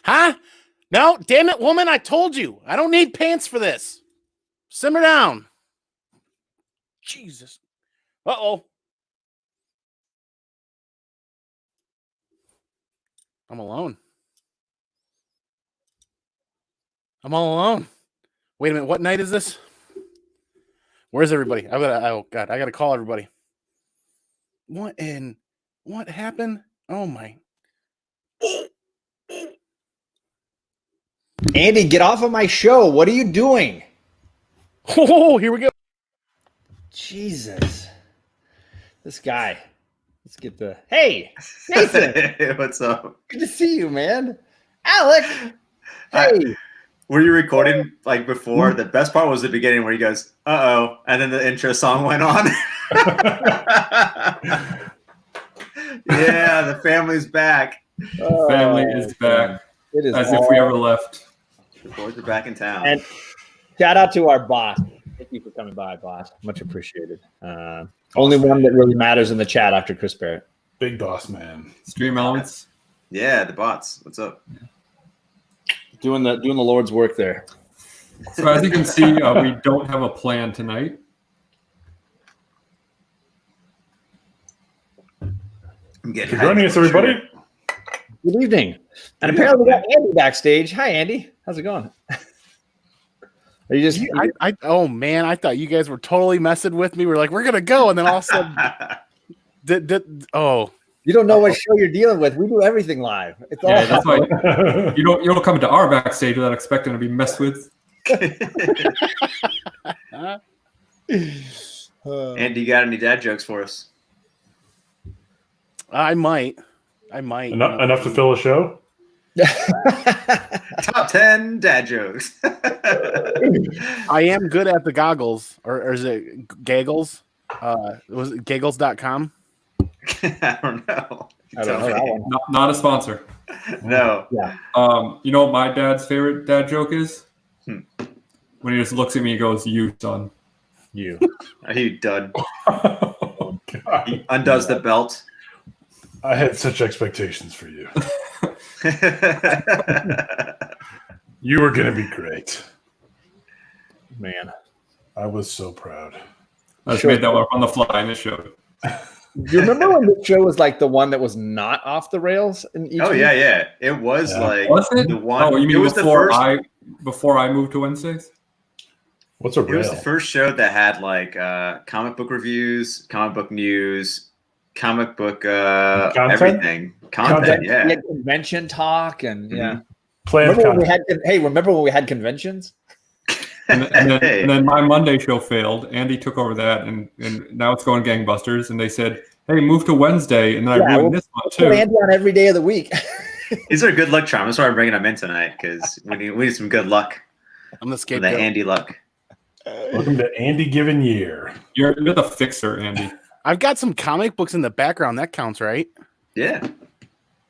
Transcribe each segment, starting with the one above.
Huh? No, damn it, woman, I told you. I don't need pants for this. Simmer down. Jesus. Uh-oh. I'm alone. I'm all alone. Wait a minute, what night is this? Where's everybody? I gotta call everybody. What happened? Oh my. Andy, get off of my show. What are you doing? Oh, here we go. Jesus. This guy. Let's get the... Hey, Nathan. Hey, what's up? Good to see you, man. Alec. Hey. Were you recording like before? The best part was the beginning where he goes, "Uh-oh," and then the intro song went on. Yeah, the family's back. Family is back. It is as if we ever left. The boys are back in town. And shout out to our boss. Thank you for coming by, boss. Much appreciated. Only one that really matters in the chat after Chris Barrett. Big boss man. Stream Elements. Yeah, the bots. What's up? Doing the Lord's work there. So as you can see, we don't have a plan tonight. I'm getting Thanks for joining us, everybody. Good evening. And apparently we got Andy backstage. Hi, Andy. How's it going? Are you just? Oh man, I thought you guys were totally messing with me. We're like, we're gonna go, and then all of a sudden, You don't know what show you're dealing with. We do everything live. It's all. That's why you don't come to our backstage without expecting to be messed with. Andy, you got any dad jokes for us? I might. Enough to fill a show? Top 10 dad jokes. I am good at the goggles, or is it Gaggles? Was it Gaggles.com? I don't know. I don't know that one. Not a sponsor. No. Yeah. You know what my dad's favorite dad joke is? When he just looks at me and goes, "You, son." You. Are you done? Oh, God. He undoes the belt. I had such expectations for you. You were going to be great. Man. I was so proud. I just made that one up on the fly and it showed. Do you remember when the show was like the one that was not off the rails? In each week? Yeah. It was like Was it? the one. Oh, you mean it was before I moved to Wednesdays? What's a It was rail? the first show that had like comic book reviews, comic book news, comic book everything. Content, yeah. We had convention talk and Remember when we had conventions? And then my Monday show failed. Andy took over that, and now it's going gangbusters. And they said, "Hey, move to Wednesday," and then I ruined this one too. Put Andy on every day of the week. These are good luck charms. That's why I'm bringing them in tonight because we need some good luck. I'm the The scapegoat. Andy luck. Welcome to Andy Given Year. You're the fixer, Andy. I've got some comic books in the background. That counts, right? Yeah.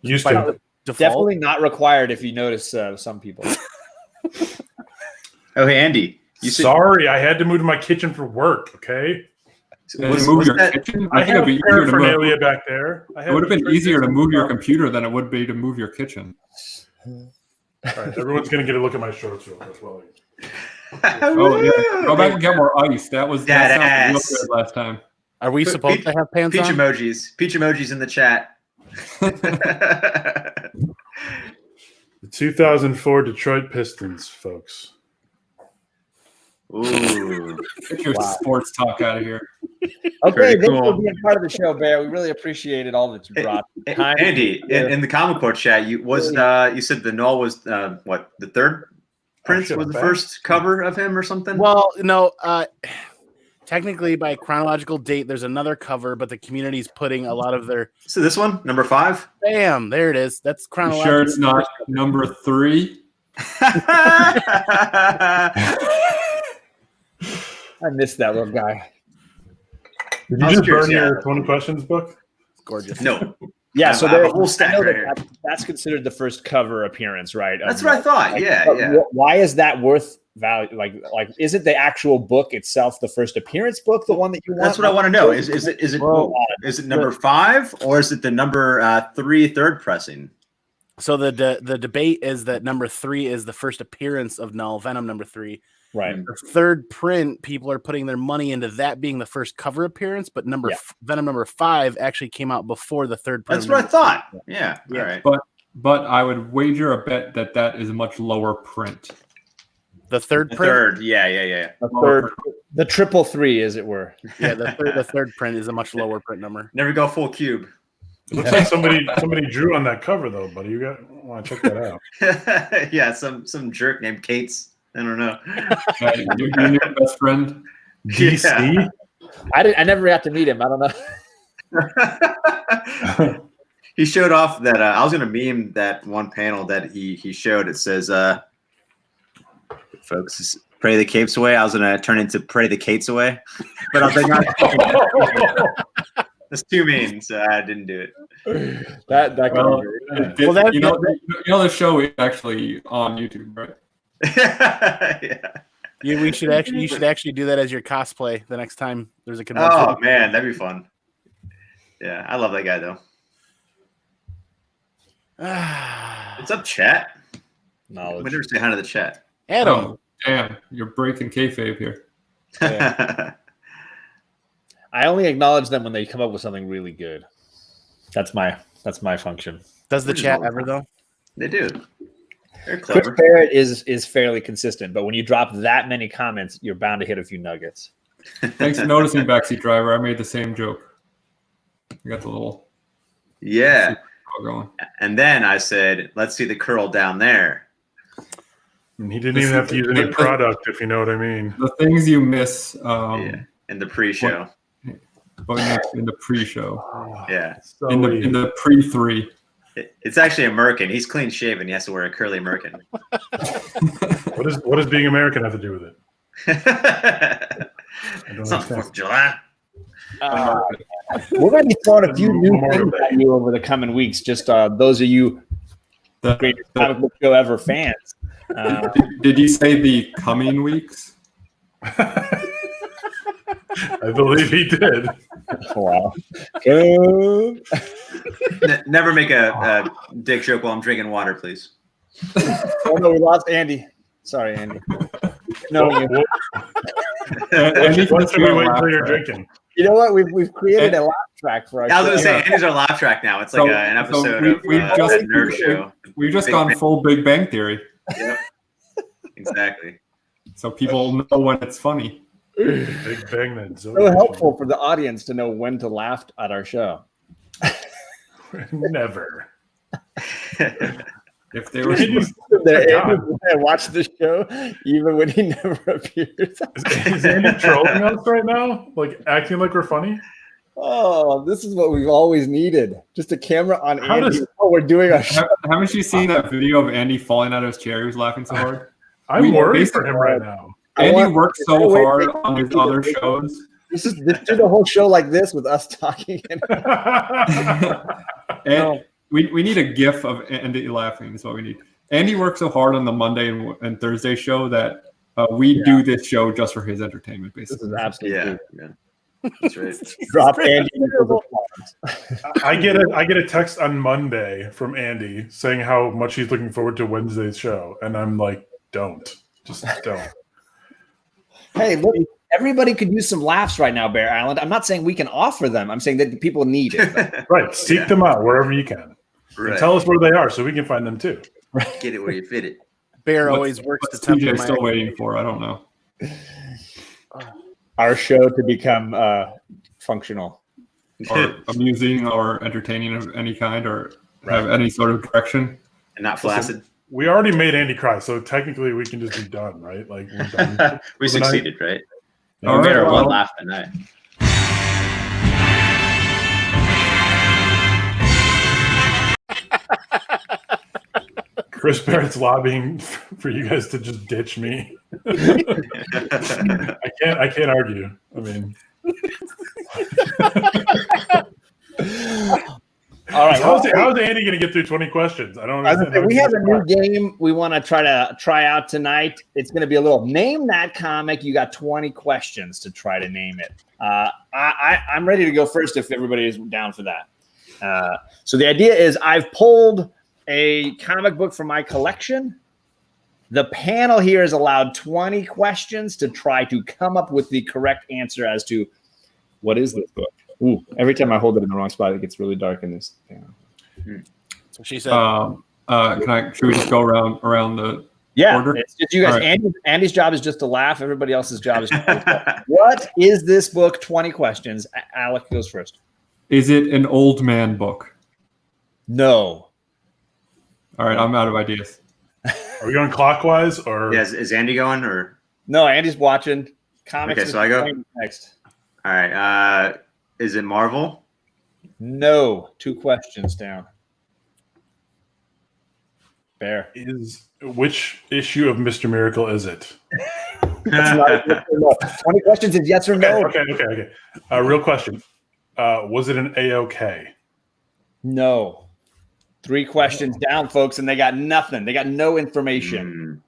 Used By to. default. Definitely not required if you notice some people. Oh, hey, Andy. You said, Sorry, I had to move to my kitchen for work, okay? Move your kitchen? I I think have it'd be easier to paraphernalia move. back there. It would have been easier to move your computer than it would be to move your kitchen. All right, everyone's going to get a look at my shorts real quick. Oh yeah, go back and get more ice. That sounded real ass. good last time. Are we supposed to have pants Peach on? emojis. Peach emojis in the chat. The 2004 Detroit Pistons, folks. Ooh. Get your sports talk out of here. Okay, Very thanks cool. for being part of the show, Bear. We really appreciated all that you brought. Time. Andy, in the comic book chat, you said the Null was the third Prince shit, was the bad. first cover of him or something? Well, no. Technically, by chronological date, there's another cover, but the community's putting a lot of their. So this one, number 5? Bam! There it is. That's You chronological. sure it's not number 3? I missed that little guy. Did you I was just curious, burn your yeah. 20 questions book? Gorgeous. No. Yeah, so I have there's a whole stack right here. that's considered the first cover appearance, right? That's what I thought. Yeah. Why is that worth value? Like, is it the actual book itself, the first appearance book, the one that you want? That's what I want to know. Is it number 5 or is it the number 3 third pressing? So the debate is that number 3 is the first appearance of Null, Venom number 3. Right. The third print, people are putting their money into that being the first cover appearance, but Venom number 5 actually came out before the third print. That's what I thought. Yeah. All right. But I would wager a bet that is a much lower print. The third print? Third. Yeah. The triple 3, as it were. Yeah, the third print is a much lower print number. Never go full cube. It looks like somebody drew on that cover though, buddy. You want to check that out? Yeah, some jerk named Kate's. I don't know. You're your best friend. DC. Yeah. I never got to meet him. I don't know. He showed off that I was gonna meme that one panel that he showed. It says, "Folks, pray the capes away." I was gonna turn into pray the Kates away, but I was like, that's too mean, so I didn't do it. The show is actually on YouTube, right? Yeah. You should actually do that as your cosplay the next time there's a convention. Oh man, that'd be fun. Yeah, I love that guy though. What's up, chat? Knowledge. We never say hi to the chat. Adam. Oh, damn, you're breaking kayfabe here. Yeah. I only acknowledge them when they come up with something really good. That's my function. Does the chat ever though? They do. They're Chris clever. Barrett is fairly consistent, but when you drop that many comments, you're bound to hit a few nuggets. Thanks for noticing, backseat driver. I made the same joke. You got the little going. And then I said, "Let's see the curl down there." And he didn't even have to use any product, if you know what I mean. The things you miss. In the pre-show. In the pre-show. Yeah. So In the pre-3. It's actually a Merkin. He's clean shaven. He has to wear a curly Merkin. What does being American have to do with it? It's not 4th of July. We're going to be throwing a few new things at you over the coming weeks. Just those of you greatest comic book show ever fans. Did you say the coming weeks? I believe he did. Wow. Never make a dick joke while I'm drinking water, please. Oh no, we lost Andy. Sorry, Andy. No, What should we wait until you're drinking? you know what? We've created a laugh track for our I was going to show. say, Andy's our laugh track now. It's like an episode of that nerd show. We've just Big gone Bang. full Big Bang Theory. Yep. Exactly. So people know when it's funny. Big Bang that So helpful for the audience to know when to laugh at our show. Never. If they were Watch the show even when he never appears. Is Andy trolling us right now? Like acting like we're funny? Oh, this is what we've always needed. Just a camera on How Andy. does- We're doing our show. Haven't you seen that video of Andy falling out of his chair? He was laughing so hard. I'm worried for him right now. Andy works so hard on his other shows. Just do the whole show like this with us talking. And we need a GIF of Andy laughing. Is what we need. Andy works so hard on the Monday and Thursday show that we do this show just for his entertainment, This basically. is absolutely Yeah. That's right. drop Andy. I get a text on Monday from Andy saying how much he's looking forward to Wednesday's show, and I'm like, just don't. Hey, look, everybody could use some laughs right now, Bear Island. I'm not saying we can offer them. I'm saying that the people need it. Right, seek them out wherever you can. Right. And tell us where they are so we can find them too. Get it where you fit it. Bear always works to temper TJ my still waiting for? I don't know. Our show to become functional. Or amusing or entertaining of any kind, or have any sort of direction. And not flaccid. We already made Andy cry, so technically we can just be done, right? Like we're done. We succeeded, right? All We made right, our well- one laugh tonight. Chris Barrett's lobbying for you guys to just ditch me. I can't argue. I mean, All right. how's Andy going to get through 20 questions? I don't understand. We have a new game we want to try out tonight. It's going to be a little name that comic. You got 20 questions to try to name it. I'm ready to go first if everybody is down for that. So the idea is I've polled a comic book from my collection. The panel here is allowed 20 questions to try to come up with the correct answer as to what is this book. Ooh, every time I hold it in the wrong spot, it gets really dark in this thing. So she said. Should we just go around the order? It's just you guys. Right. Andy's job is just to laugh. Everybody else's job is to what is this book? 20 questions. Alec goes first. Is it an old man book? No. All right, I'm out of ideas. Are we going clockwise or? Yeah, is Andy going or? No, Andy's watching comics. Okay, so I go next. All right. Is it Marvel? No. 2 questions down. Bear. Which issue of Mr. Miracle is it? That's not a yes or no. 20 questions is yes or no. Okay. Real question. Was it an A-OK? No. 3 questions down, folks, and they got nothing. They got no information.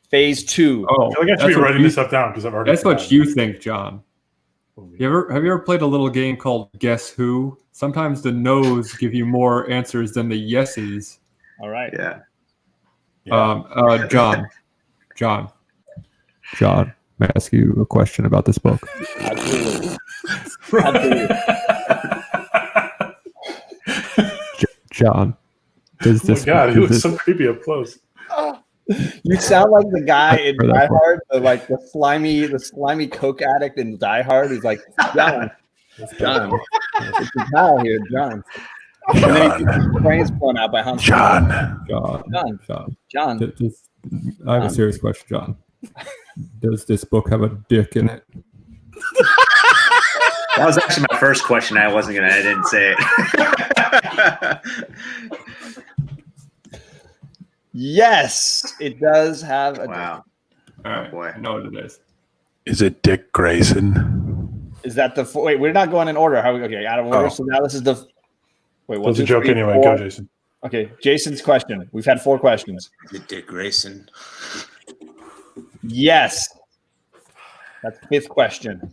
Phase 2. Oh, I feel like I should be writing this stuff down because I've already. That's what you think, John. Have you ever played a little game called Guess Who? Sometimes the no's give you more answers than the yeses. All right. Yeah. John, may I ask you a question about this book? Absolutely. John, does this? Oh my God, he looks so creepy up close. You sound like the guy in Die Hard, the slimy coke addict in Die Hard. He's like, John, it's a guy here, John. And then his brain's blown out by Hans. John. I have a serious question, John. Does this book have a dick in it? That was actually my first question. I didn't say it. Yes, it does have a Wow. All right, boy. I know what it is. Is it Dick Grayson? Is that the wait? We're not going in order. How we okay? Out of order. Oh. So now this is the wait. That's a joke anyway. 4. Go, Jason. Okay, Jason's question. We've had 4 questions. Is it Dick Grayson? Yes, that's 5th question.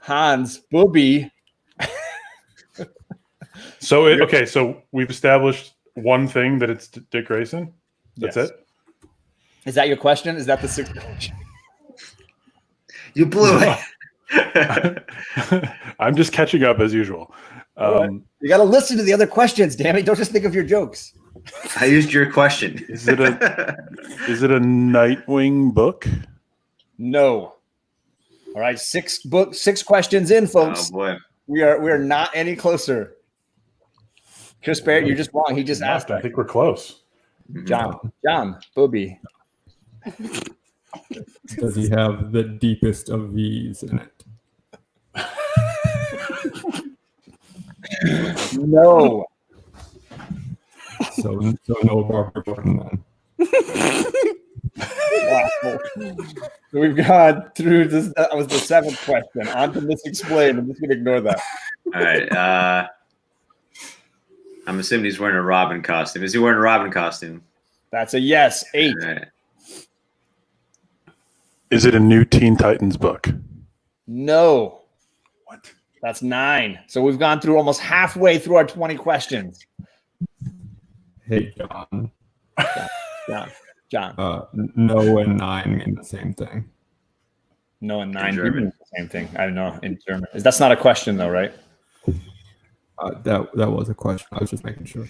Hans Booby. So we've established one thing that it's Dick Grayson. That's Yes. it. Is that your question? Is that the 6th question? You blew it. I'm just catching up as usual. You got to listen to the other questions. Damn it! Don't just think of your jokes. I used your question. Is it a Nightwing book? No. All right, 6 questions in, folks. Oh boy. We are not any closer. Chris Barrett, you're just wrong. He just asked. I think we're close. John, Booby. Does he have the deepest of V's in it? No. So no Barbara Gordon then. Wow. We've gone through this. That was the 7th question. On to Misexplained. I'm just going to ignore that. All right. I'm assuming he's wearing a Robin costume. Is he wearing a Robin costume? That's a yes. 8. All right. Is it a new Teen Titans book? No. What? That's 9. So we've gone through almost halfway through our 20 questions. Hey, John. John. No and 9 mean the same thing. No and 9 In German. mean the same thing. I know in German. That's not a question though, right? That was a question. I was just making sure.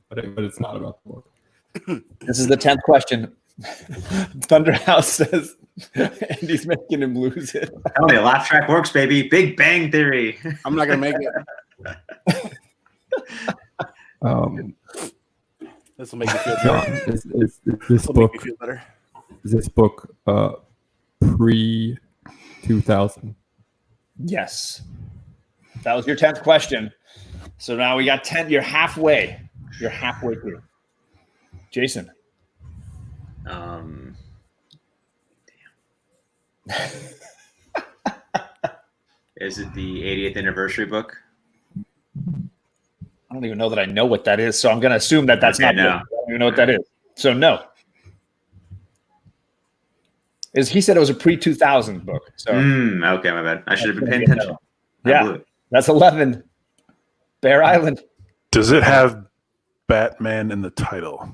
But it's not about the book. This is the 10th question. Thunderhouse says Andy's making him lose it. Tell me, laugh track works, baby. Big Bang Theory. I'm not gonna make it. This will make you feel John, better. is this This will book make you feel better. is this book pre-2000? Yes. That was your 10th question. So now we got 10. You're halfway. You're halfway through. Jason. Is it the 80th anniversary book? I don't even know that I know what that is. So I'm going to assume that that's Okay, not. no. I don't even know what that is. So no. He said it was a pre-2000 book. So Okay, my bad. I should have been paying attention. I Yeah. blew it. That's 11. Bear Island. Does it have Batman in the title?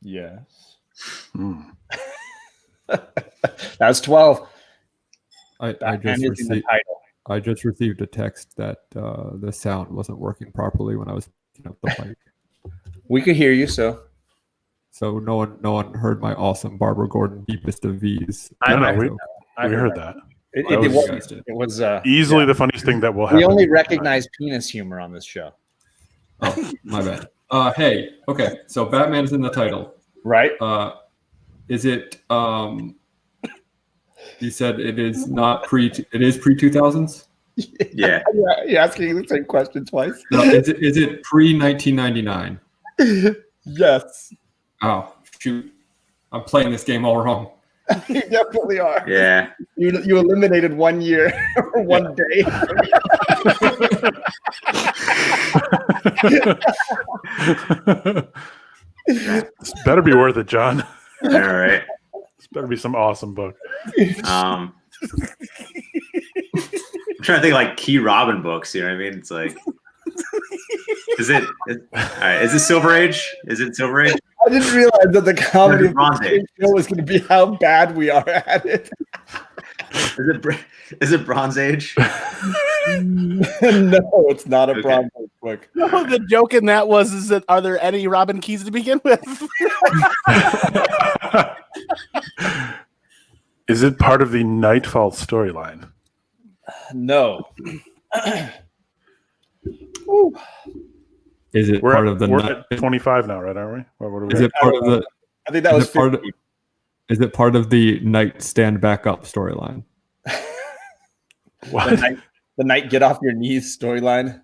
Yes. Hmm. That's 12. I Batman just is in the received. title. I just received a text that the sound wasn't working properly when I was picking up the mic. We could hear you, so. So no one heard my awesome Barbara Gordon deepest of V's. No, I we heard heard that. It That was- was Easily yeah. the funniest thing that will happen. We only recognize penis humor on this show. Oh, my bad. Hey, okay. So Batman's in the title. Right? Is it? You said it is not pre. It is pre 2000s. Yeah. You're asking the same question twice. No, is it pre 1999? Yes. Oh shoot! I'm playing this game all wrong. You definitely are. Yeah. You eliminated 1 year or 1 day. This better be worth it, John. All right. This better be some awesome book. I'm trying to think of like Key Robin books. You know what I mean? It's like, all right? Is it Silver Age? Is it Silver Age? I didn't realize that the comedy of Bronze the Age. show was going to be how bad we are at it. Is it Bronze Age? No, it's not a Okay. Bronze Age book. No, the joke in that is that are there any Robin keys to begin with? Is it part of the Nightfall storyline? No. Is it We're part of the? we're night- at 25 now, right? Aren't we? What are we Is at? it part of the? I think that Is was it part of- 50. Is it part of the Night Stand Back Up storyline? What? The night get off your knees storyline.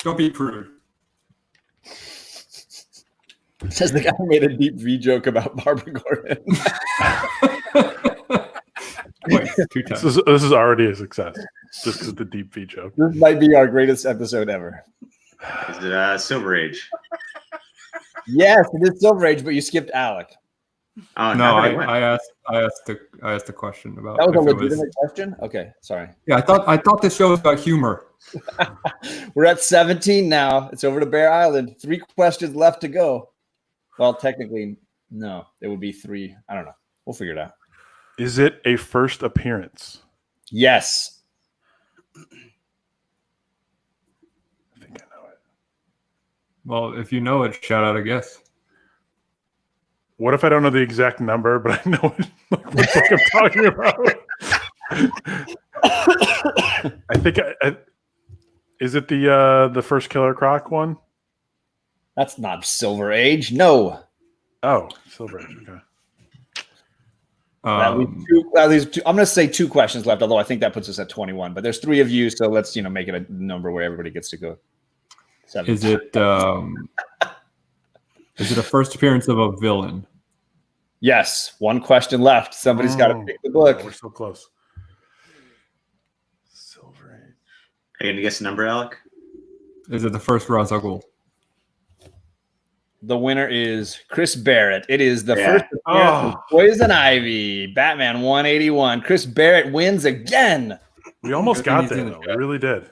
Don't be prude. Says the guy who made a deep V joke about Barbara Gordon. Wait, 2 times. This is already a success. Just because of the deep V joke. This might be our greatest episode ever. Is it Silver Age? Yes, it is Silver Age, but you skipped Alec. Oh No, I went. I asked the question about. That was a if it legitimate question? Okay, sorry. Yeah, I thought this show was about humor. We're at 17 now. It's over to Bear Island. 3 questions left to go. Well, technically, no. It would be 3. I don't know. We'll figure it out. Is it a first appearance? Yes. I think I know it. Well, if you know it, shout out a guess. What if I don't know the exact number, but I know it, like, what book I'm talking about? I think is it the first Killer Croc one? That's not Silver Age. No. Oh, Silver Age. Okay. At least two, I'm going to say 2 questions left, although I think that puts us at 21. But there's 3 of you, so let's make it a number where everybody gets to go. 7. Is it a first appearance of a villain? Yes. 1 question left. Somebody's got to pick the book. We're so close. Silver Age. Are you gonna guess the number, Alec? Is it the first Ra's al Ghul? The winner is Chris Barrett. It is the Yeah. first appearance of Poison Ivy. Batman 181. Chris Barrett wins again. We almost Good thing got he's there, in the though. We chat. really did.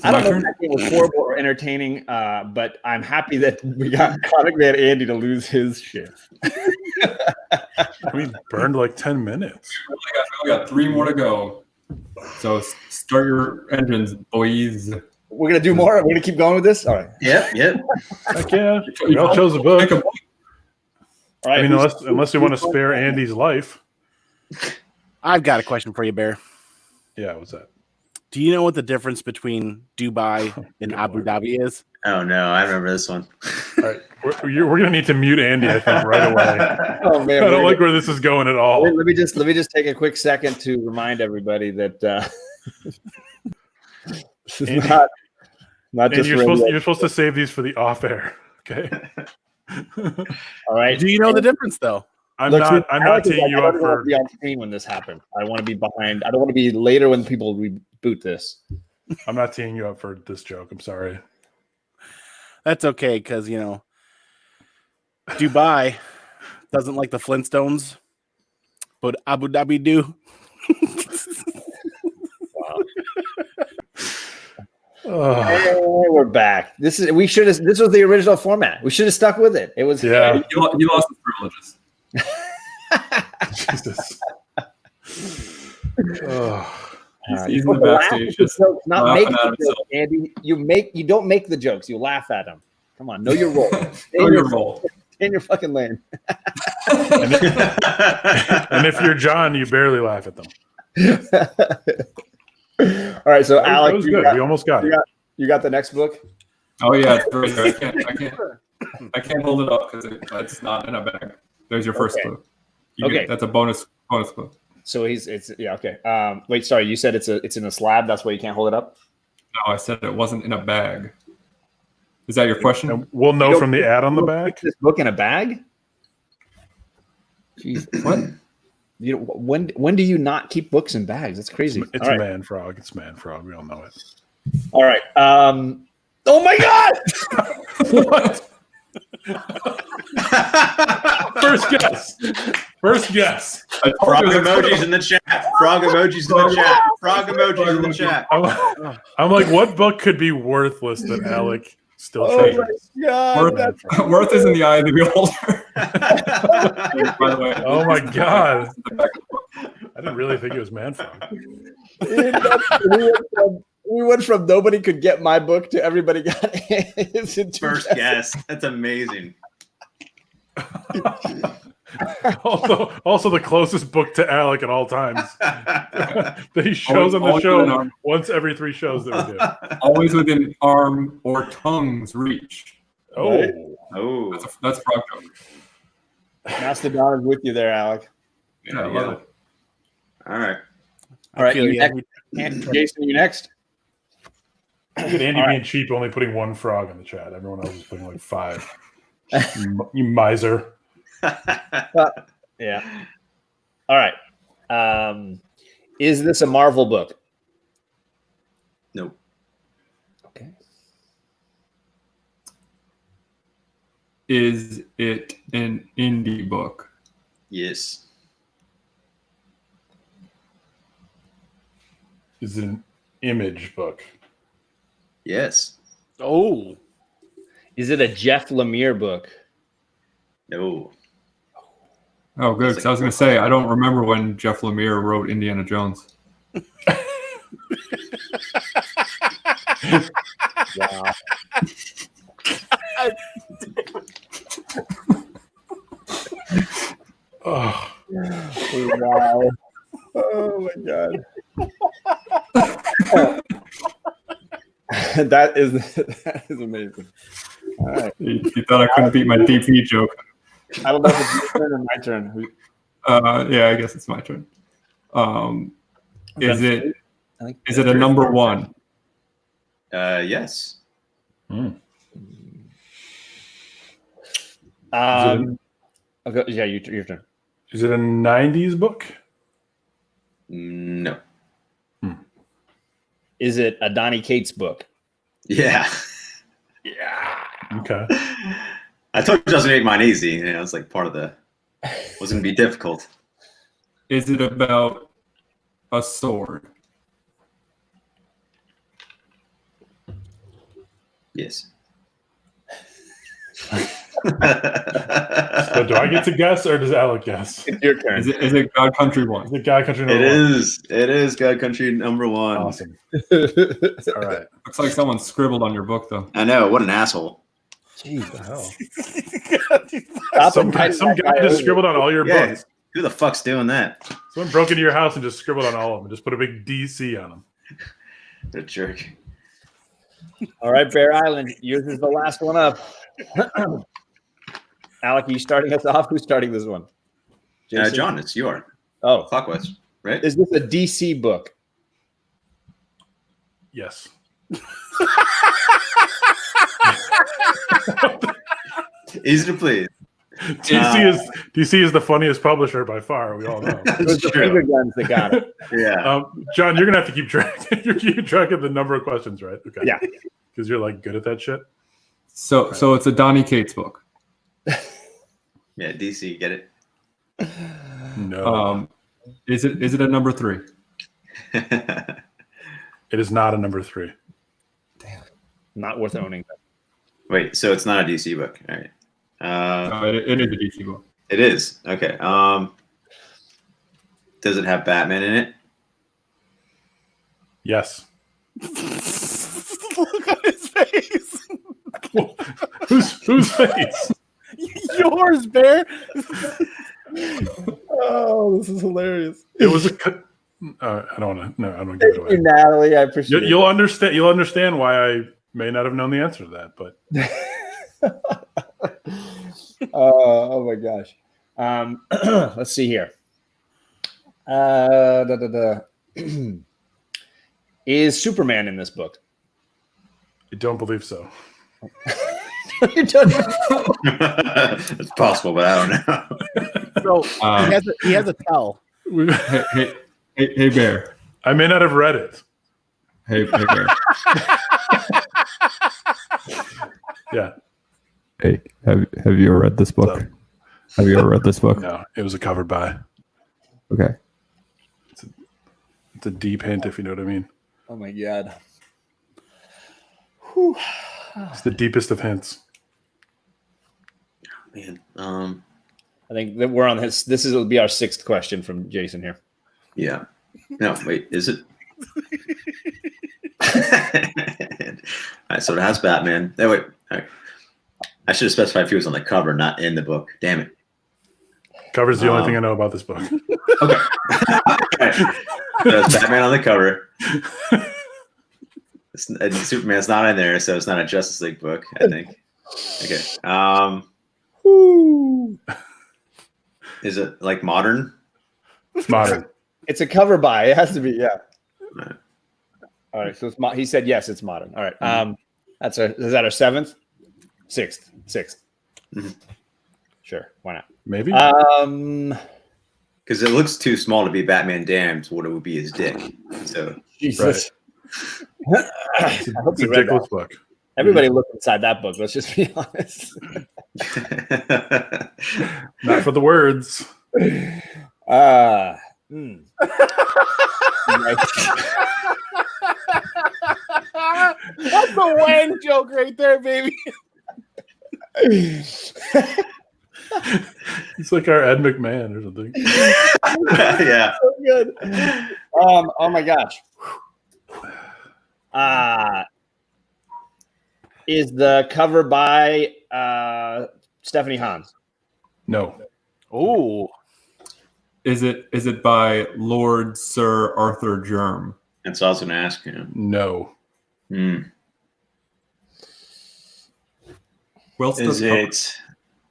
I don't know My if turn? that game was horrible or entertaining, but I'm happy that we got Comic Man Andy to lose his shit. We burned like 10 minutes. We got 3 more to go. So start your engines, boys. We're going to do more? We're going to keep going with this? All right. Yep. Heck yeah. We all chose a book. All right. I mean, unless you want to spare Andy's life. I've got a question for you, Bear. Yeah, what's that? Do you know what the difference between Dubai and Abu Dhabi is? Oh no, I remember this one. All right. We're going to need to mute Andy, I think, right away. Oh, man. I don't like where this is going at all. Let me just take a quick second to remind everybody that this is Andy- not And just you're supposed to save these for the off air. Okay. all right. Do you know the difference, though? I'm not teeing you up I don't want for to be on screen when this happened. I want to be behind. I don't want to be later when people reboot this. I'm not teeing you up for this joke. I'm sorry. That's okay, because, Dubai doesn't like the Flintstones, but Abu Dhabi do. Hey, we're back. This was the original format. We should have stuck with it. It was Yeah. You lost the privileges. Jesus. Oh. He's in the backstage just not laughing make at the himself. jokes, Andy. You don't make the jokes. You laugh at them. Come on, know your role. Know your role. Stay in your fucking lane. And if you're John, you barely laugh at them. All right, so That Alex, was good. We almost got it. You got the next book. Oh yeah, it's right there. I can't hold it up because it's not in a bag. There's your first clue. That's a bonus clue. So okay. Wait, sorry. You said it's in a slab. That's why you can't hold it up. No, I said it wasn't in a bag. Is that your question? And we'll know from the ad on the back. This book in a bag. Jesus, what? When do you not keep books in bags? That's crazy. It's a man frog. It's man frog. We all know it. All right. Oh my God! What? First guess. Frog emojis in the chat. Frog emojis in the chat. Frog emojis in the chat. I'm like, what book could be worthless that Alec still treasures? Worth is in the eye of the beholder. By the way. Oh my God. I didn't really think it was man frog. We went from nobody could get my book to everybody got his. First guess. That's amazing. Also the closest book to Alec at all times. That he shows on the show once every 3 shows that we do. Always within arm or tongue's reach. Oh. Right? Oh. That's a frog joke. Mastodon is with you there, Alec. Yeah, I love it. All right. All right. Jason, you next. Look at Andy being cheap, only putting 1 frog in the chat. Everyone else is putting like 5. You miser. Yeah. All right. Is this a Marvel book? Nope. Okay. Is it an indie book? Yes. Is it an image book? Yes. Oh. Is it a Jeff Lemire book? No. Oh, good. Because I was going to say, I don't remember when Jeff Lemire wrote Indiana Jones. Wow. Oh. Wow. Oh my God. That is amazing. All right. You thought I couldn't beat my DP joke. I don't know if it's your turn or my turn. Yeah, I guess it's my turn. Is it a number 1? Yes. Okay, yeah, your turn. Is it a 90s book? No. Is it a Donny Cates book? Yeah. Okay. I told you I was gonna make mine easy. You know, it's like part of the wasn't gonna be difficult. Is it about a sword? Yes. So do I get to guess or does Alec guess? It's your turn. Is it God Country 1? Is it God Country It number 1? is. It is God Country number 1. Awesome. All right. Looks like someone scribbled on your book, though. I know. What an asshole. Jeez, the hell. Some guy just scribbled on all your Yeah. books. Who the fuck's doing that? Someone broke into your house and just scribbled on all of them. Just put a big DC on them. What a jerk. All right, Bear Island. Yours is the last one up. Alec, are you starting us off? Who's starting this one? Jason? John, it's your Oh, clockwise, right? is this a DC book? Yes. Easy to please. DC is the funniest publisher by far. We all know. It was the finger guns that got it. Yeah. John, you're gonna have to keep track. You're keeping track of the number of questions, right? Okay. Yeah. Because you're like good at that shit. So it's a Donny Cates book. Yeah, DC, get it? No. Is it a number 3? It is not a number 3. Not worth owning. Wait, so it's not a DC book. All right. No, it is a DC book. It is. Okay. Does it have Batman in it? Yes. Look at his face. Whose face? Yours, Bear. Oh, this is hilarious. It was a. I don't want to. No, I don't give it Thank you, away. Natalie. I appreciate You'll understand. You'll understand why I may not have known the answer to that. But oh my gosh. Let's see here. Is Superman in this book? I don't believe so. It's possible, but I don't know. So he has a tell. Hey, Bear. I may not have read it. Hey, Bear. Yeah. Hey, have you ever read this book? So- Have you ever read this book? No, it was a covered by. Okay. It's a deep hint, if you know what I mean. Oh my god. It's the deepest of hints. Man. I think that we're on this. Will be our 6th question from Jason here. Yeah. No, wait, is it? All right, so it has Batman. Oh, wait. All right. I should have specified if he was on the cover, not in the book. Damn it. Cover's the only thing I know about this book. Okay. There's Batman on the cover. Superman's not in there, so it's not a Justice League book, I think. Okay. Is it like modern? It's modern. It's a cover by. It has to be. Yeah. Right. All right. So he said yes. It's modern. All right. Is that our 7th? 6th. Mm-hmm. Sure. Why not? Maybe. Because it looks too small to be Batman Damned. What it would be his dick. So Jesus. I hope It's you a read dickless that. book. Everybody look inside that book. Let's just be honest. Not for the words. That's a Wang joke right there, baby. It's like our Ed McMahon or something. Yeah. So good. Oh my gosh. Is the cover by Stephanie Hans? No. Oh, Is it by Lord Sir Arthur Germ? That's what I was going to ask you. No. Well, Is it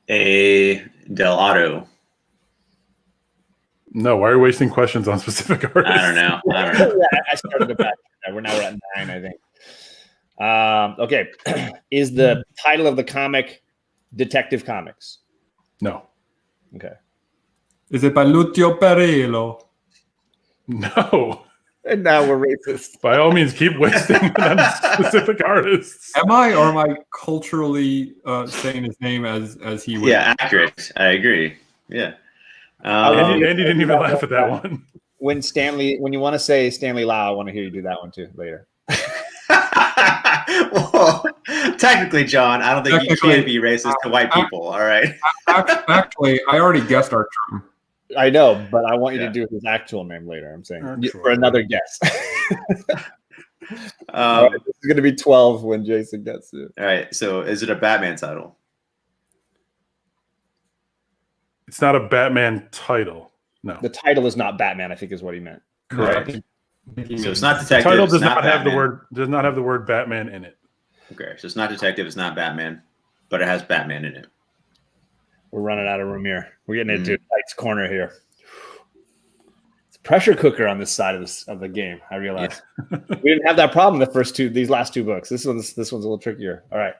a Del Auto? No. Why are you wasting questions on specific artists? I don't know. Yeah, I started it back. We're now at 9, I think. Okay. Is the title of the comic Detective Comics? No. Okay. Is it by Lucio Perillo? No. And now we're racist. By all means, keep wasting it on specific artists. Am I, or am I culturally saying his name as he would? Yeah, accurate. I agree. Yeah. Andy didn't even laugh at that one. When you want to say Stanley Lau, I want to hear you do that one too later. Well, technically, John, I don't think you can be racist to white people. All right. Actually, I already guessed our term. I know, but I want you to do his actual name later. I'm saying for another guess. All right, this is going to be 12 when Jason gets it. All right. So, is it a Batman title? It's not a Batman title. No. The title is not Batman, I think is what he meant. Correct. So it's not The detective. title it's does not have the Batman. word Batman in it. Okay, so it's not detective. It's not Batman, but it has Batman in it. We're running out of room here. We're getting into Mike's corner here. It's a pressure cooker on this side of the game. I realize we didn't have that problem these last 2 books. This one's a little trickier. All right.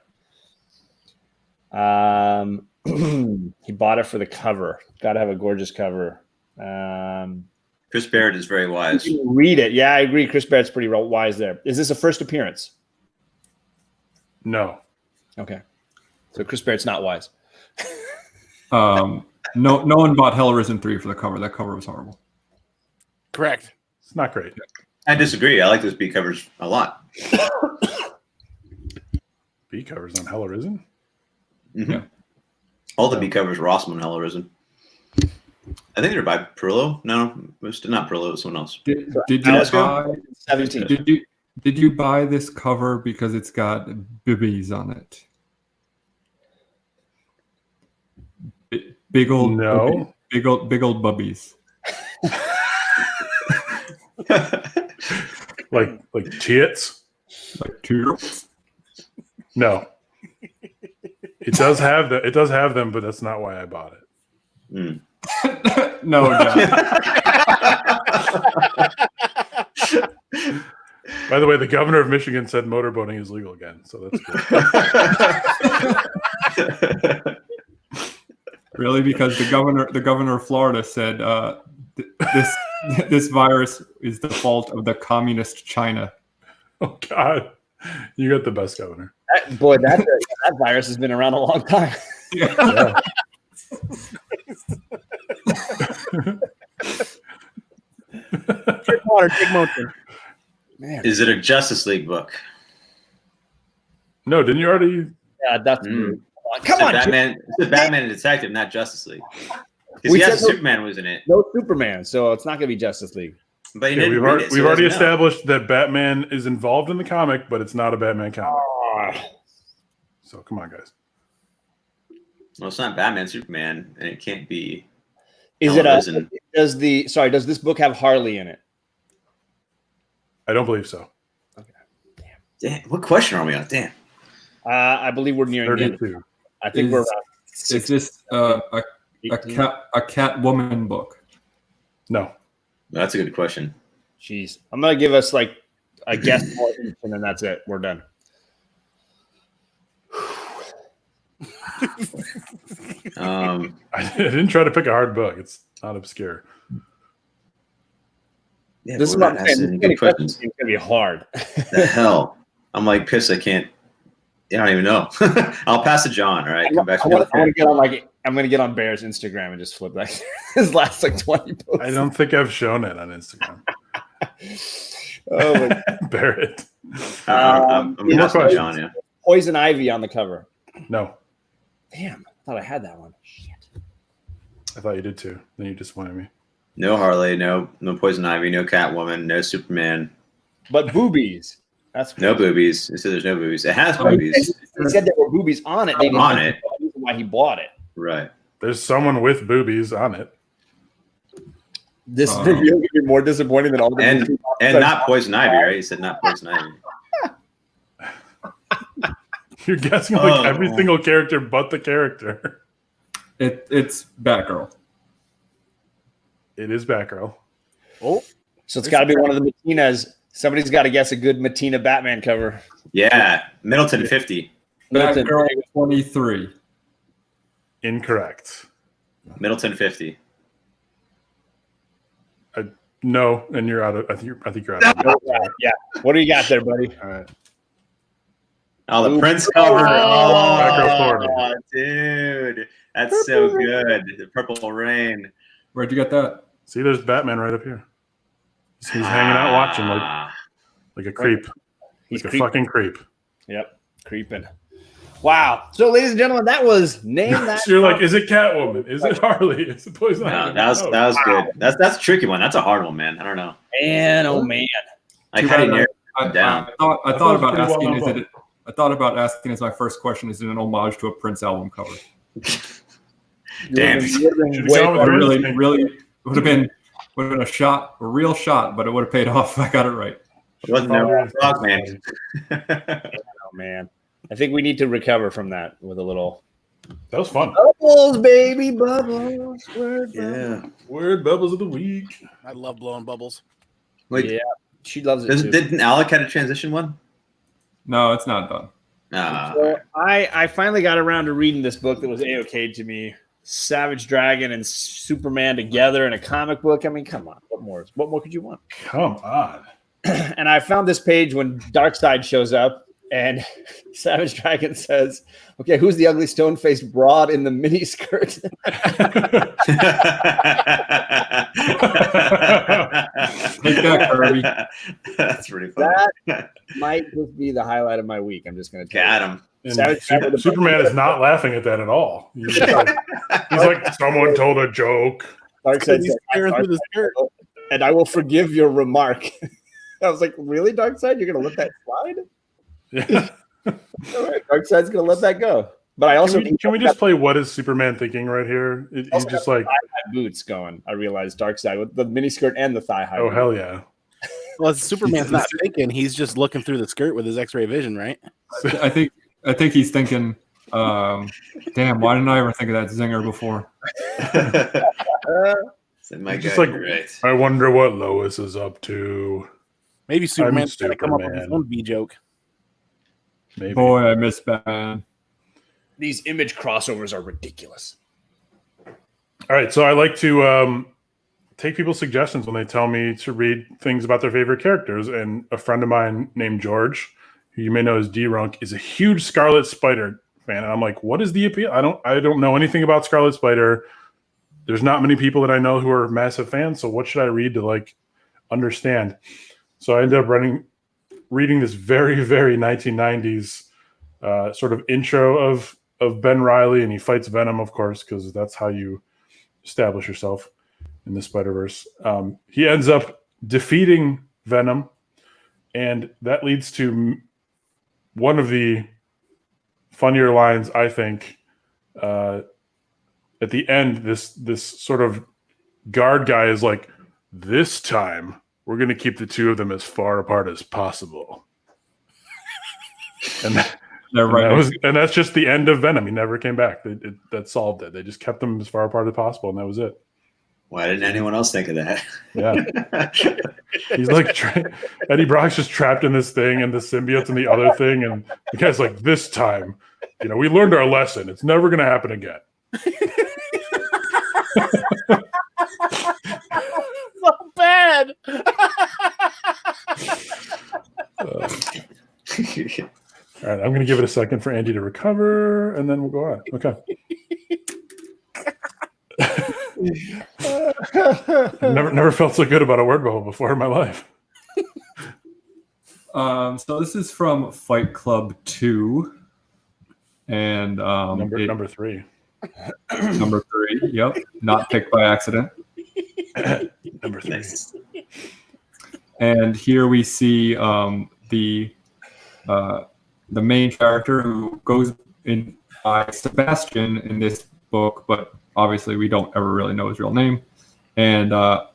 He bought it for the cover. Got to have a gorgeous cover. Chris Barrett is very wise. You can read it. Yeah, I agree. Chris Barrett's pretty wise there. Is this a first appearance? No. Okay. So Chris Barrett's not wise. No one bought Hellraiser 3 for the cover. That cover was horrible. correct. It's not great. I disagree. I like those B covers a lot. B covers on Hell Arisen. Mm-hmm. Yeah. All the B covers were awesome on Hell Arisen. I think they're by Perillo. No, it was not Perillo. It was someone else. Did you Alasco? buy? 17. Did you buy this cover because it's got boobies on it? Big old No. boobies, big old bubbies. like tits? Like toots. No. It does have them, but that's not why I bought it. Mm. No, John. By the way, the governor of Michigan said motorboating is legal again, so that's good. Really? Because the governor of Florida said this virus is the fault of the communist China. Oh God, you got the best governor. That virus has been around a long time. Yeah. Drink water, take motion. Man, Is it a Justice League book? No, didn't you already? yeah, that's Mm. come on. Batman. It's a Batman and Detective, not Justice League. Because We yes, said no- Superman was in it, No Superman, so it's not going to be Justice League. but he Yeah, didn't we've read it, so we've he already doesn't know. established that Batman is involved in the comic, but it's not a Batman comic. So come on, guys. Well, it's not Batman, Superman, and it can't be. Is Hell it Arisen. does this book have Harley in it? I don't believe so. Damn, what question are we on? Damn. I believe we're nearing the end. 32. I think we're around Is this a 18. Catwoman book? No. That's a good question. Jeez, I'm gonna give us like a guess more each, and then that's it. We're done. Um, I didn't try to pick a hard book. It's not obscure. yeah, This is we're what not I'm saying. asking This good questions. is gonna be hard. The hell? I'm like pissed. I can't. I don't even know. I'll pass to John. All right, come back. I want to get on I'm gonna get on Bear's Instagram and just flip like his last like 20 posts. I don't think I've shown it on Instagram. Oh my Barrett. I'm yeah, passing so- to John. Yeah. Poison Ivy on the cover. No, Damn, I thought I had that one. Shit. I thought you did too. Then you disappointed me. No Harley. No Poison Ivy. No Catwoman. No Superman. But boobies. That's No boobies. It said there's no boobies. It has He boobies. said there were boobies on it. They didn't On know it. the reason why he bought it. Right. There's someone with boobies on it. This Oh. reveal could be more disappointing than all the And movies. and not Poison Ivy, right? He said not Poison Ivy. You're guessing like Oh. every single character but the character. It's Batgirl. It is Batgirl. Oh, So it's got to be one of the Matinas. Somebody's got to guess a good Matina Batman cover. Yeah. Middleton 50. Middleton. Batgirl 23. Incorrect. Middleton 50. No, and you're out of. I think you're out of. Yeah. What do you got there, buddy? All right. Oh, the Ooh. Prince cover. Batgirl Florida. Oh, dude. That's so good. The Purple Rain. Where'd you get that? See, there's Batman right up here. He's hanging out watching Ah. like a creep. He's Like a creeping. fucking creep. Yep, creeping. Wow. So, ladies and gentlemen, that was Name That. So you're like, is it Catwoman? Is it Harley? Is it Poison No, Ivy? that was good. That's a tricky one. That's a hard one, man. I don't know. Man, oh man. Like Too how do you bad narrow I it down? I thought about pretty well asking. known I thought about asking as my first question. Is it an homage to a Prince album cover? Damn. Should've gone with I your really, instinct. really would have been a real shot, but it would have paid off if I got it right. It wasn't no frog man. Oh man. I think we need to recover from that with a little That was fun. bubbles, baby, bubbles. Word Yeah. Word bubbles of the week. I love blowing bubbles. Wait, Yeah, she loves it too. didn't Alec had a transition one? No, it's not done. So I finally got around to reading this book that was A-OK to me. Savage Dragon and Superman together in a comic book. I mean, come on. What more could you want? Come on. And I found this page when Darkseid shows up And Savage Dragon says, "Okay, who's the ugly stone-faced broad in the mini skirt?" Take that, Kirby. That's pretty funny. That might just be the highlight of my week. I'm just going to Got him. And Superman is not laughing at that at all. He's like, someone told a joke. Darkseid said, and I will forgive your remark. I was like, really, Darkseid? You're going to let that slide? Yeah. All right, Darkseid's going to let that go. But I also can we just play what is Superman thinking right here? He's just like thigh-high boots going. I realized Darkseid with the miniskirt and the thigh high. Oh hell yeah! Well, Superman's not thinking; he's just looking through the skirt with his X-ray vision, right? I think he's thinking, "Damn, why didn't I ever think of that zinger before?" Just like, right. I wonder what Lois is up to. Maybe Superman's going to come up with his own B joke. Maybe. Boy, I miss Batman. These image crossovers are ridiculous. All right, so I like to take people's suggestions when they tell me to read things about their favorite characters. And a friend of mine named George, who you may know as D-Runk, is a huge Scarlet Spider fan. And I'm like, what is the appeal? I don't know anything about Scarlet Spider. There's not many people that I know who are massive fans. So what should I read to like understand? So I ended up reading this very, very 1990s sort of intro of Ben Reilly, and he fights Venom, of course, because that's how you establish yourself in the Spider-Verse. He ends up defeating Venom, and that leads to one of the funnier lines, I think. At the end, this sort of guard guy is like, "This time, we're going to keep the two of them as far apart as possible." And that's just the end of Venom. He never came back. That solved it. They just kept them as far apart as possible, and that was it. Why didn't anyone else think of that? Yeah. He's like, Eddie Brock's just trapped in this thing, and the symbiote's in the other thing, and the guy's like, "This time, we learned our lesson. It's never going to happen again." So bad. All right, I'm going to give it a second for Andy to recover, and then we'll go on. Okay. Never felt so good about a word bubble before in my life. So this is from Fight Club 2, and number 3. Number 3. Yep, not picked by accident. Number 3. And here we see the main character who goes in by Sebastian in this book, but obviously we don't ever really know his real name. And I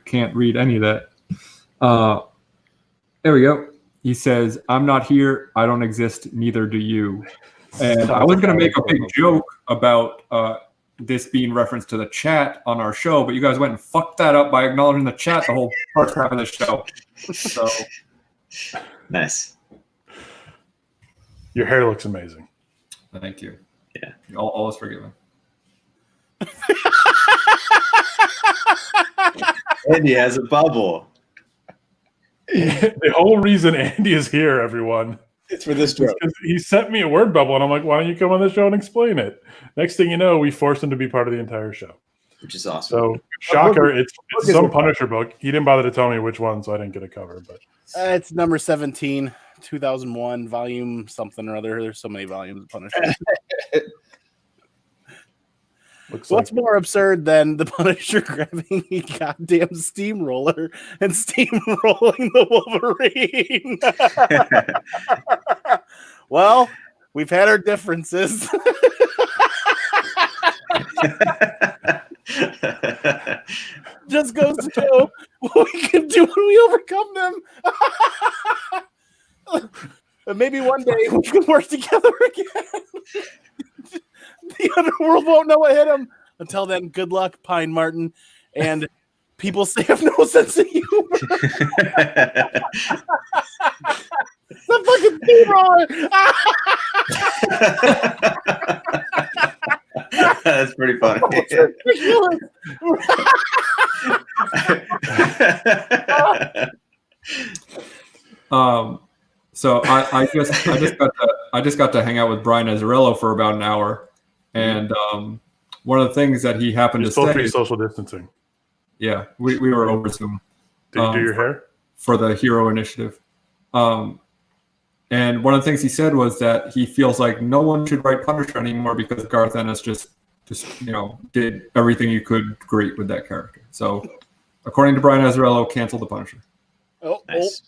can't read any of that. There we go. He says, "I'm not here. I don't exist. Neither do you." And I was going to make a big joke about this being reference to the chat on our show, but you guys went and fucked that up by acknowledging the chat the whole first half of the show. So nice. Your hair looks amazing. Thank you. Yeah. All is forgiven. Andy has a bubble. The whole reason Andy is here, everyone, it's for this joke. He sent me a word bubble, and I'm like, why don't you come on the show and explain it? Next thing you know, we forced him to be part of the entire show. Which is awesome. So, shocker, it's some Punisher book. He didn't bother to tell me which one, so I didn't get a cover. But it's number 17, 2001, volume something or other. There's so many volumes of Punisher. What's more absurd than the Punisher grabbing a goddamn steamroller and steamrolling the Wolverine? Well, we've had our differences. Just goes to show what we can do when we overcome them. And maybe one day we can work together again. The underworld won't know what hit him. Until then, good luck, Pine Martin. And people say have no sense of humor. The fucking steamroller. That's pretty funny. So I just got to hang out with Brian Azzarello for about an hour, and one of the things that he happened You're to supposed to say, be social distancing. yeah, we were over Zoom. Did you do your hair? For the Hero Initiative. And one of the things he said was that he feels like no one should write Punisher anymore because Garth Ennis just did everything you could great with that character. So, according to Brian Azzarello, cancel the Punisher. Nice.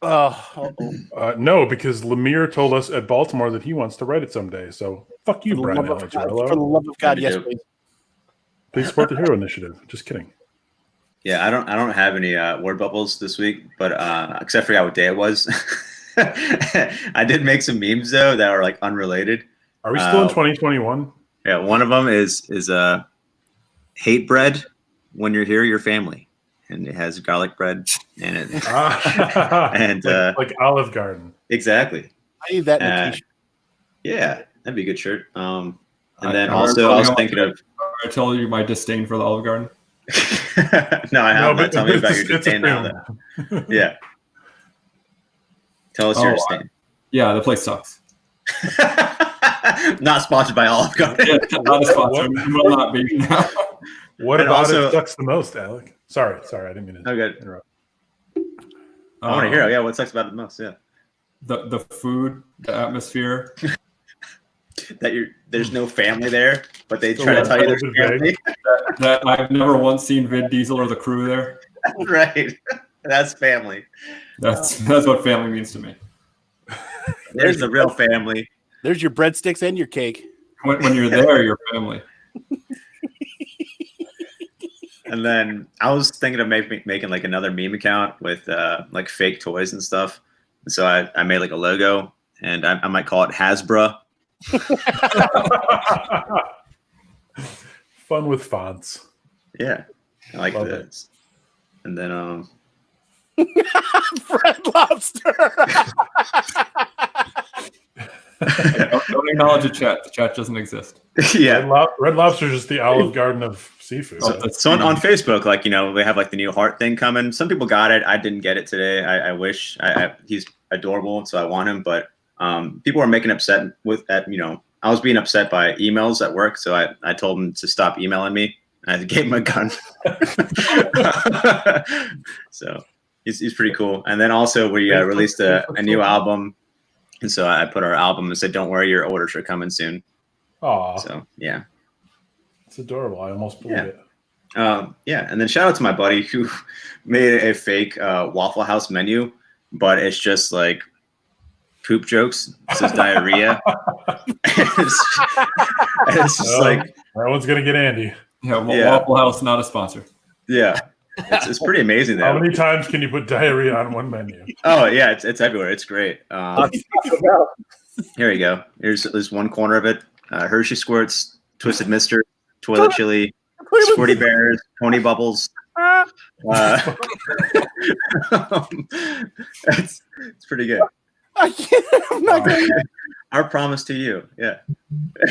No, because Lemire told us at Baltimore that he wants to write it someday. So fuck you, Brian For the Azzarello. love of God, Gotta yes, do. please. Please support the Hero Initiative. Just kidding. Yeah, I don't have any word bubbles this week, but except for what day it was. I did make some memes though that are like unrelated. Are we still in 2021? Yeah, one of them is hate bread. When you're here, your family, and it has garlic bread and it and like Olive Garden. exactly. I need that in a t-shirt. Yeah, that'd be a good shirt. And I then also I was thinking of. I tell you my disdain for the Olive Garden. No, I haven't. but Tell me about your it's a disdain now. film. Then. Yeah. Tell us your disdain. Yeah, the place sucks. Not sponsored by Olive Garden. Yeah, not a sponsor. Will not be. What And about also- it sucks the most, Alec? Sorry, I didn't mean to Okay. interrupt. I want to hear. Yeah, what sucks about it the most? Yeah, The food, the atmosphere. that there's no family there, but they So try to what, tell you there's open family. That I've never once seen Vin Diesel or the crew there. Right, that's family. That's what family means to me. There's the real family. There's your breadsticks and your cake. When you're there, you're family. And then I was thinking of making like another meme account with like fake toys and stuff. And so I made like a logo, and I might call it Hasbro. Fun with fonts. Yeah, I like Love this. And then Red Lobster. Don't acknowledge the chat. The chat doesn't exist. yeah. Red Lobster is just the Olive Garden of seafood. So on Facebook, like, they have like the new heart thing coming. Some people got it. I didn't get it today. I wish. He's adorable, so I want him. But people are making upset with that. I was being upset by emails at work, so I told him to stop emailing me. I gave him a gun. So he's pretty cool. And then also we released a new album. And so I put our album and said, "Don't worry, your orders are coming soon." Aw, So yeah. it's adorable. I almost believe it. Yeah, and then shout out to my buddy who made a fake Waffle House menu, but it's just like poop jokes. It says diarrhea. it's just Oh, like, that one's gonna get Andy. Yeah, Yeah. Waffle House, not a sponsor. yeah, it's pretty amazing How though. many times can you put diarrhea on one menu? Oh yeah, it's everywhere. It's great. Here we go. There's one corner of it. Hershey Squirts, Twisted Mister, Toilet Chili, Squirty Bears, Pony Bubbles. It's pretty good. I can't. I'm not going Our promise to you. Yeah.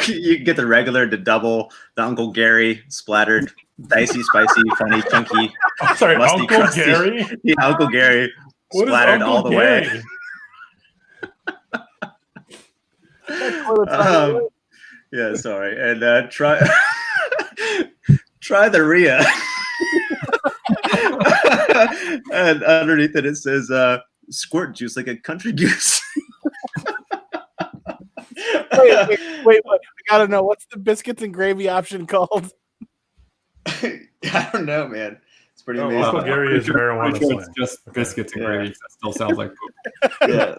You can get the regular, the double, the Uncle Gary, splattered, dicey, spicy, funny, chunky. I'm sorry, Musty, Uncle crusty. Gary. Yeah, Uncle Gary, What is splattered Uncle all the Gary? way. Yeah, sorry. And try the Rhea. And underneath it says squirt juice like a country goose. wait. I gotta know, what's the biscuits and gravy option called? I don't know, man. It's pretty Oh, amazing. Uncle Gary is marijuana Pretty sure slang. it's just biscuits and Yeah. gravy. That still sounds like poop. Yeah.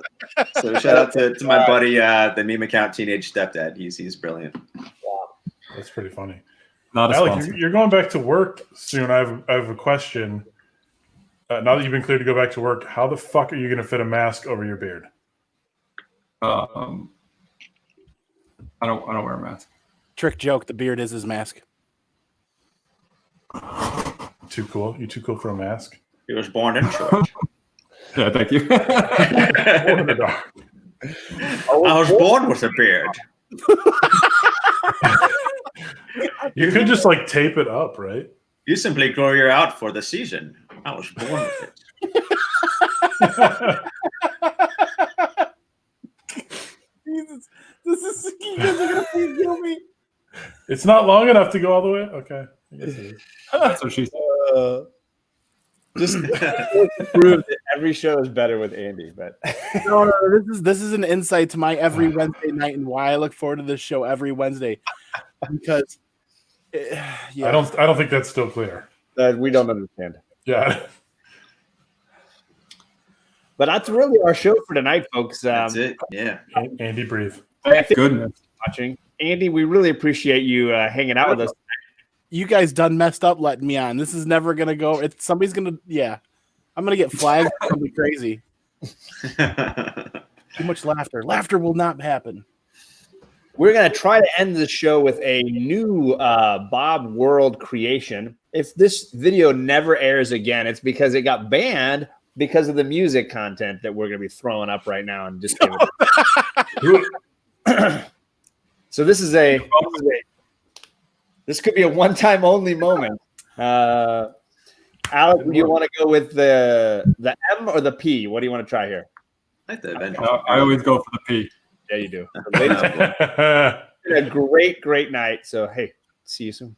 So shout out to my buddy, the meme account Teenage Stepdad. He's brilliant. That's pretty funny. Not a Alec, sponsor. you're going back to work soon. I have a question. Now that you've been cleared to go back to work, how the fuck are you going to fit a mask over your beard? I don't wear a mask. Trick joke. The beard is his mask. Too cool. You too cool for a mask. He was born in church. Yeah, thank you. Born in the dark. I was born with a beard. You could just like tape it up, right? You simply grow your out for the season. I was born with it. This is you guys are gonna please kill me. It's not long enough to go all the way. Okay. I guess it is. That's what she said. Just to prove that every show is better with Andy. But No, this is an insight to my every Wednesday night and why I look forward to this show every Wednesday. Because I don't think that's still clear. we don't understand. Yeah. But that's really our show for tonight, folks. That's it. Yeah. Andy, breathe. Thank goodness. Watching. Andy, we really appreciate you hanging out with us. you guys done messed up letting me on. This is never gonna go. Somebody's gonna I'm gonna get flagged for something crazy. Too much laughter. Laughter will not happen. We're going to try to end the show with a new Bob World creation. If this video never airs again, it's because it got banned because of the music content that we're going to be throwing up right now. And just so this could be a one-time only moment. Alex, do you want to go with the M or the P? What do you want to try here? I like the adventure. I always go for the P. Yeah, you do. A great night. So, hey, see you soon.